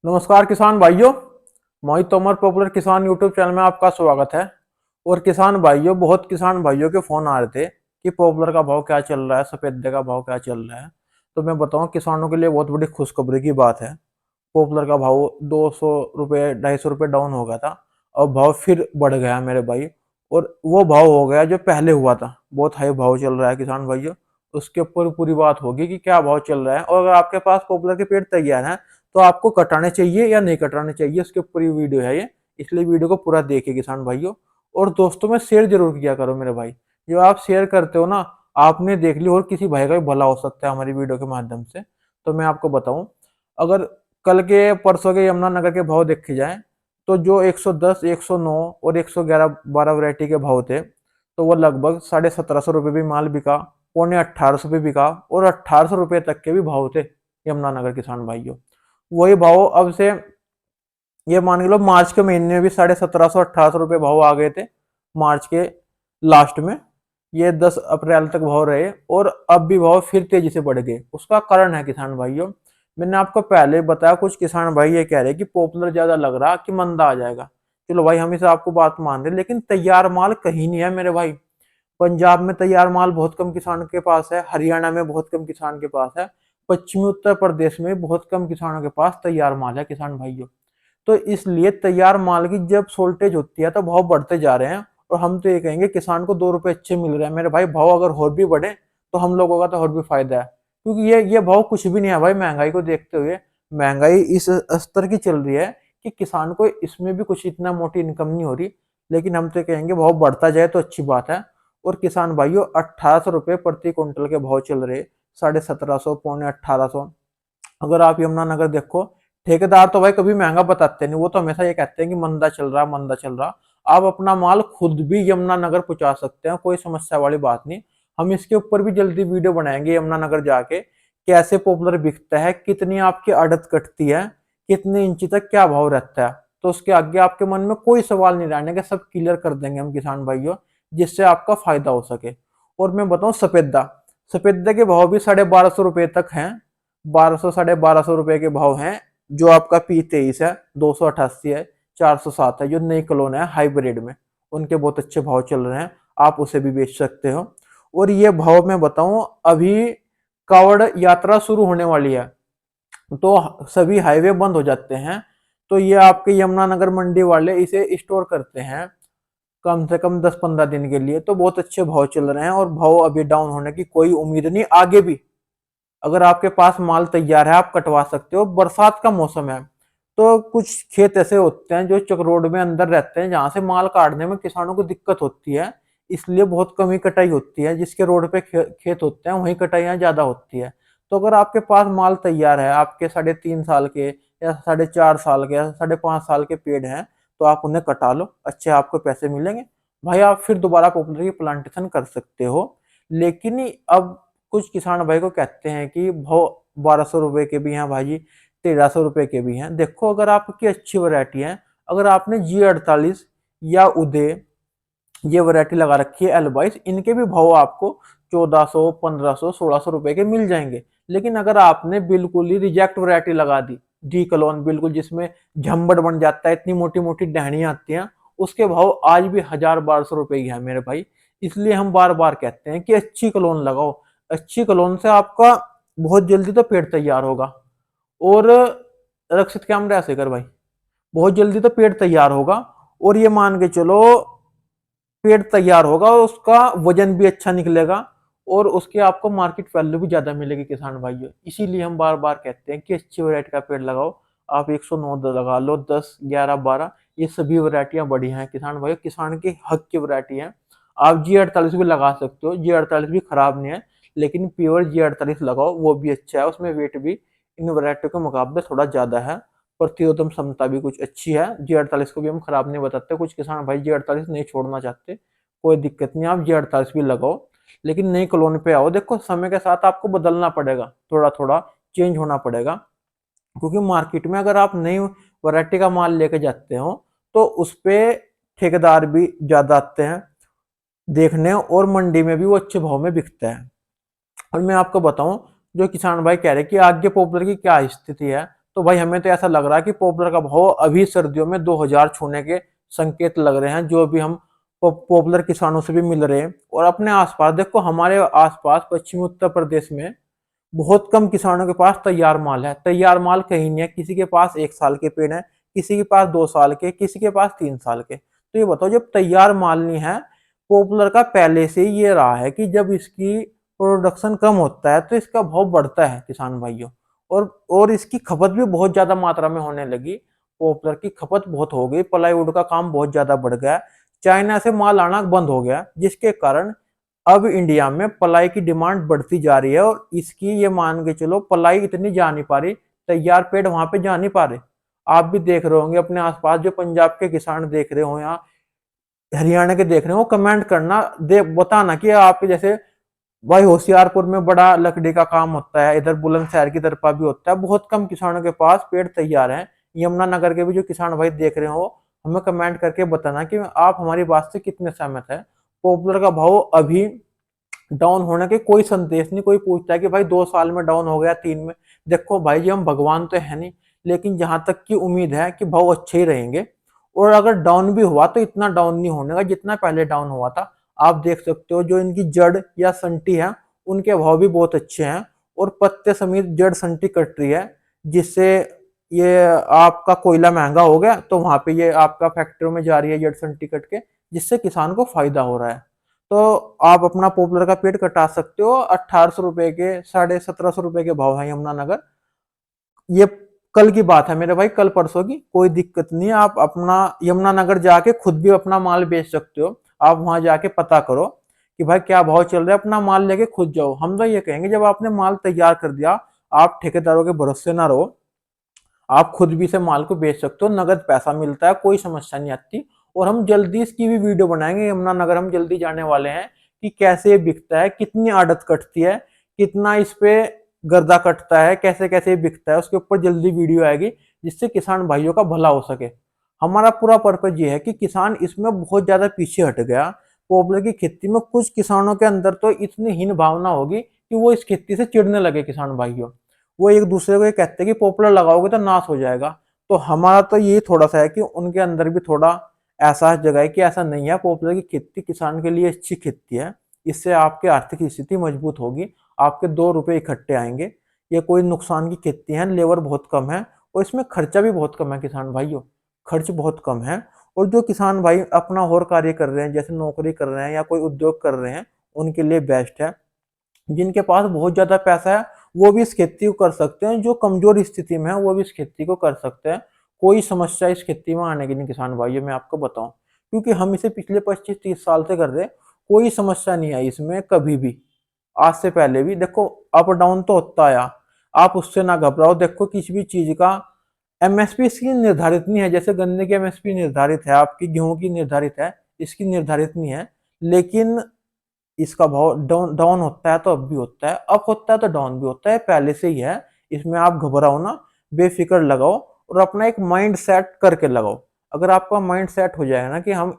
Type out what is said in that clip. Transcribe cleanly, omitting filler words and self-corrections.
नमस्कार किसान भाइयों। मोहित तोमर पॉपुलर किसान यूट्यूब चैनल में आपका स्वागत है। और किसान भाइयों, बहुत किसान भाइयों के फोन आ रहे थे कि पॉपुलर का भाव क्या चल रहा है, सफेदे का भाव क्या चल रहा है। तो मैं बताऊं, किसानों के लिए बहुत बड़ी खुशखबरी की बात है। पॉपुलर का भाव 200 रुपये 250 रुपये डाउन हो गया था। अब भाव फिर बढ़ गया मेरे भाई। और वो भाव हो गया जो पहले हुआ था, बहुत हाई भाव चल रहा है किसान भाइयों। उसके ऊपर पूरी बात होगी कि क्या भाव चल रहा है, और अगर आपके पास पॉपुलर के पेड़ तैयार हैं तो आपको कटाने चाहिए या नहीं कटाने चाहिए, उसके ऊपर ही वीडियो है ये। इसलिए वीडियो को पूरा देखिए किसान भाइयों। और दोस्तों में शेयर जरूर किया करो मेरे भाई। जो आप शेयर करते हो ना, आपने देख ली और किसी भाई का भी भला हो सकता है हमारी वीडियो के माध्यम से। तो मैं आपको बताऊं, अगर कल के परसों के यमुनानगर के भाव देखे जाए तो जो 110, 109 और 111 12 वैरायटी के भाव थे, तो वो लगभग 1750 रुपये भी माल बिका, पौने 1800 भी बिका, और 1800 रुपये तक के भी भाव थे यमुनानगर किसान भाइयों। वही भाव अब से ये मान के लो, मार्च के महीने में भी 1750 1800 रुपये भाव आ गए थे मार्च के लास्ट में। ये 10 अप्रैल तक भाव रहे, और अब भी भाव फिर तेजी से बढ़ गए। उसका कारण है किसान भाइयों, मैंने आपको पहले बताया। कुछ किसान भाई ये कह रहे कि पॉपुलर ज्यादा लग रहा कि मंदा आ जाएगा। चलो भाई, हम इसे आपको बात मान रहे, लेकिन तैयार माल कहीं नहीं है मेरे भाई। पंजाब में तैयार माल बहुत कम किसान के पास है, हरियाणा में बहुत कम किसान के पास है, पश्चिमी उत्तर प्रदेश में बहुत कम किसानों के पास तैयार माल है किसान भाइयों। तो इसलिए तैयार माल की जब शॉर्टेज होती है तो भाव बढ़ते जा रहे हैं। और हम तो ये कहेंगे, किसान को 2 रुपए अच्छे मिल रहे हैं मेरे भाई। भाव अगर और भी बढ़े तो हम लोगों का तो और भी फायदा है, क्योंकि ये भाव कुछ भी नहीं है भाई महंगाई को देखते हुए। महंगाई इस स्तर की चल रही है कि किसान को इसमें भी कुछ इतना मोटी इनकम नहीं हो रही। लेकिन हम तो कहेंगे भाव बढ़ता जाए तो अच्छी बात है। और किसान भाइयों, 1800 रुपये प्रति क्विंटल के भाव चल रहे, 1750 पौने 1800। अगर आप यमुनानगर देखो, ठेकेदार तो भाई कभी महंगा बताते नहीं, वो तो हमेशा ये कहते हैं कि मंदा चल रहा, मंदा चल रहा। आप अपना माल खुद भी यमुनानगर पहुंचा सकते हैं, कोई समस्या वाली बात नहीं। हम इसके ऊपर भी जल्दी वीडियो बनाएंगे, यमुनानगर जाके कैसे पॉपुलर बिकता है, कितनी आपकी आड़त कटती है, कितने इंची तक क्या भाव रहता है। तो उसके आगे आपके मन में कोई सवाल नहीं रहने के, सब क्लियर कर देंगे हम किसान भाइयों, जिससे आपका फायदा हो सके। और मैं बताऊं, सफेदा सफेदा के भाव भी 1250 रुपये तक हैं। 1200 1250 रुपये के भाव हैं। जो आपका P23 है, 288 है, 407 है, जो नई कलोन है हाइब्रिड में, उनके बहुत अच्छे भाव चल रहे हैं। आप उसे भी बेच सकते हो। और ये भाव मैं बताऊं, अभी कावड़ यात्रा शुरू होने वाली है तो सभी हाईवे बंद हो जाते हैं। तो ये आपके यमुनानगर मंडी वाले इसे स्टोर करते हैं कम से कम 10 15 दिन के लिए। तो बहुत अच्छे भाव चल रहे हैं, और भाव अभी डाउन होने की कोई उम्मीद नहीं आगे भी। अगर आपके पास माल तैयार है, आप कटवा सकते हो। बरसात का मौसम है तो कुछ खेत ऐसे होते हैं जो चक रोड में अंदर रहते हैं, जहां से माल काटने में किसानों को दिक्कत होती है। इसलिए बहुत कम ही कटाई होती है। जिसके रोड पे खेत होते हैं वहीं कटाइयाँ ज्यादा होती है। तो अगर आपके पास माल तैयार है, आपके 3.5 साल के या 4.5 साल के या 5.5 साल के पेड़ हैं, तो आप उन्हें कटा लो, अच्छे आपको पैसे मिलेंगे भाई। आप फिर दोबारा पॉपुलर की प्लांटेशन कर सकते हो। लेकिन अब कुछ किसान भाई को कहते हैं कि भाव 1200 रुपए के भी हैं भाई, 1300 रुपए के भी हैं। देखो, अगर आपकी अच्छी वैरायटी है, अगर आपने G48 या उदय ये वैरायटी लगा रखी है, L22, इनके भी भाव आपको 1400 1500 1600 रुपए के मिल जाएंगे। लेकिन अगर आपने बिल्कुल ही रिजेक्ट वैरायटी लगा दी, डी कलोन, बिल्कुल जिसमें झंबड़ बन जाता है, इतनी मोटी मोटी डहनियां आती हैं, उसके भाव आज भी 1000 1200 रुपए ही है मेरे भाई। इसलिए हम बार बार कहते हैं कि अच्छी कलोन लगाओ। अच्छी कलोन से आपका बहुत जल्दी तो पेड़ तैयार होगा। और रक्षित कैमरा ऐसे कर भाई, बहुत जल्दी तो पेड़ तैयार होगा। और ये मान के चलो, पेड़ तैयार होगा, उसका वजन भी अच्छा निकलेगा, और उसके आपको मार्केट वैल्यू भी ज्यादा मिलेगी किसान भाइयों। इसीलिए हम बार बार कहते हैं कि अच्छी वैरायटी का पेड़ लगाओ। आप 109 लगा लो, 10 11 12, ये सभी वैरायटियां बढ़िया हैं किसान भाइयों, किसान के हक की वैरायटी है। आप G48 भी लगा सकते हो, G48 भी खराब नहीं है। लेकिन प्योर G48 लगाओ, वो भी अच्छा है, उसमें वेट भी इन वैरायटियों के मुकाबले थोड़ा ज्यादा है। प्रतिरोधम क्षमता भी कुछ अच्छी है। G48 को भी हम खराब नहीं बताते। कुछ किसान भाई G48 नहीं छोड़ना चाहते, कोई दिक्कत नहीं, आप G48 भी लगाओ। लेकिन नई कॉलोनी पे आओ। देखो, समय के साथ आपको बदलना पड़ेगा, थोड़ा थोड़ा चेंज होना पड़ेगा। क्योंकि मार्केट में अगर आप नई वैरायटी का माल लेके जाते हो तो उस पे ठेकेदार भी ज्यादा आते हैं देखने, और मंडी में भी वो अच्छे भाव में बिकता है। और मैं आपको बताऊं, जो किसान भाई कह रहे हैं कि आगे पॉपुलर की क्या स्थिति है, तो भाई हमें तो ऐसा लग रहा है कि पॉपुलर का भाव अभी सर्दियों में 2000 छूने के संकेत लग रहे हैं, जो भी हम पॉपुलर किसानों से भी मिल रहे हैं। और अपने आसपास देखो, हमारे आसपास पश्चिमी उत्तर प्रदेश में बहुत कम किसानों के पास तैयार माल है। तैयार माल कहीं नहीं है, किसी के पास 1 साल के पेड़ है, किसी के पास 2 साल के, किसी के पास 3 साल के। तो ये बताओ, जब तैयार माल नहीं है, पॉपुलर का पहले से ही ये रहा है कि जब इसकी प्रोडक्शन कम होता है तो इसका भाव बढ़ता है किसान भाइयों। और इसकी खपत भी बहुत ज्यादा मात्रा में होने लगी। पॉपुलर की खपत बहुत हो गई, प्लाईवुड का काम बहुत ज्यादा बढ़ गया, चाइना से माल आना बंद हो गया, जिसके कारण अब इंडिया में पलाई की डिमांड बढ़ती जा रही है। और इसकी ये मान के चलो, पलाई इतनी जा नहीं पा रही, तैयार पेड़ वहां पे जा नहीं पा रहे। आप भी देख रहे होंगे अपने आसपास, जो पंजाब के किसान देख रहे हो या हरियाणा के देख रहे हो, कमेंट करना, दे बताना कि आप जैसे भाई होशियारपुर में बड़ा लकड़ी का काम होता है, इधर बुलंदशहर की तरफा भी होता है, बहुत कम किसानों के पास पेड़ तैयार हैं। यमुनानगर के भी जो किसान भाई देख रहे हो, हमें कमेंट करके बताना कि आप हमारी बात से कितने सहमत है। पॉपुलर का भाव अभी डाउन होने के कोई संदेश नहीं। कोई पूछता है कि भाई 2 साल में डाउन हो गया, 3 में। देखो भाई जी, हम भगवान तो है नहीं, लेकिन जहां तक की उम्मीद है कि भाव अच्छे ही रहेंगे। और अगर डाउन भी हुआ तो इतना डाउन नहीं होने का जितना पहले डाउन हुआ था। आप देख सकते हो, जो इनकी जड़ या संटी है, उनके भाव भी बहुत अच्छे हैं। और पत्ते समेत जड़ संटी कट रही है, जिससे ये आपका कोयला महंगा हो गया, तो वहां पे ये आपका फैक्ट्रियों में जा रही है जड़ संटी कट के, जिससे किसान को फायदा हो रहा है। तो आप अपना पॉपुलर का पेड़ कटा सकते हो। 1800 रुपए के, 1750 रुपए के भाव है यमुनानगर। ये कल की बात है मेरे भाई, कल परसों की, कोई दिक्कत नहीं है। आप अपना यमुनानगर जाके खुद भी अपना माल बेच सकते हो। आप वहां जाके पता करो कि भाई क्या भाव चल रहा है, अपना माल लेके खुद जाओ। हम तो ये कहेंगे, जब आपने माल तैयार कर दिया, आप ठेकेदारों के भरोसे ना रहो, आप खुद भी से माल को बेच सकते हो, नगद पैसा मिलता है, कोई समस्या नहीं आती। और हम जल्दी इसकी भी वीडियो बनाएंगे, यमुनानगर हम जल्दी जाने वाले हैं, कि कैसे ये बिकता है, कितनी आड़त कटती है, कितना इस पे गर्दा कटता है, कैसे कैसे बिकता है, उसके ऊपर जल्दी वीडियो आएगी, जिससे किसान भाइयों का भला हो सके। हमारा पूरा पर्पज ये है कि किसान इसमें बहुत ज्यादा पीछे हट गया। पॉपुलर की खेती में कुछ किसानों के अंदर तो इतनी हीन भावना होगी कि वो इस खेती से चिढ़ने लगे किसान भाइयों। वो एक दूसरे को ये कहते हैं कि पॉपुलर लगाओगे तो नाश हो जाएगा। तो हमारा तो ये थोड़ा सा है कि उनके अंदर भी थोड़ा एहसास जगाए कि ऐसा नहीं है, पॉपुलर की खेती किसान के लिए अच्छी खेती है। इससे आपकी आर्थिक स्थिति मजबूत होगी, आपके 2 रुपए इकट्ठे आएंगे। ये कोई नुकसान की खेती है, लेबर बहुत कम है, और इसमें खर्चा भी बहुत कम है किसान भाइयों, खर्च बहुत कम है। और जो किसान भाई अपना और कार्य कर रहे हैं, जैसे नौकरी कर रहे हैं या कोई उद्योग कर रहे हैं, उनके लिए बेस्ट है। जिनके पास बहुत ज्यादा पैसा है, वो भी इस खेती को कर सकते हैं। जो कमजोर स्थिति में है, वो भी इस खेती को कर सकते हैं। कोई समस्या इस खेती में आने की नहीं किसान भाइयों, मैं आपको बताऊं, क्योंकि हम इसे पिछले 25-30 साल से कर रहे हैं। कोई समस्या नहीं आई इसमें कभी भी। आज से पहले भी देखो, अप डाउन तो होता आया, आप उससे ना घबराओ। देखो, किसी भी चीज का एमएसपी इसकी निर्धारित नहीं है। जैसे गन्ने की एमएसपी निर्धारित है, आपकी गेहूं की निर्धारित है, इसकी निर्धारित नहीं है। लेकिन इसका भाव डाउन डाउन होता है तो अप भी होता है, अप होता है तो डाउन भी होता है, पहले से ही है। इसमें आप घबराओ ना, बेफिक्र लगाओ, और अपना एक माइंड सेट करके लगाओ। अगर आपका माइंड सेट हो जाएगा ना कि हम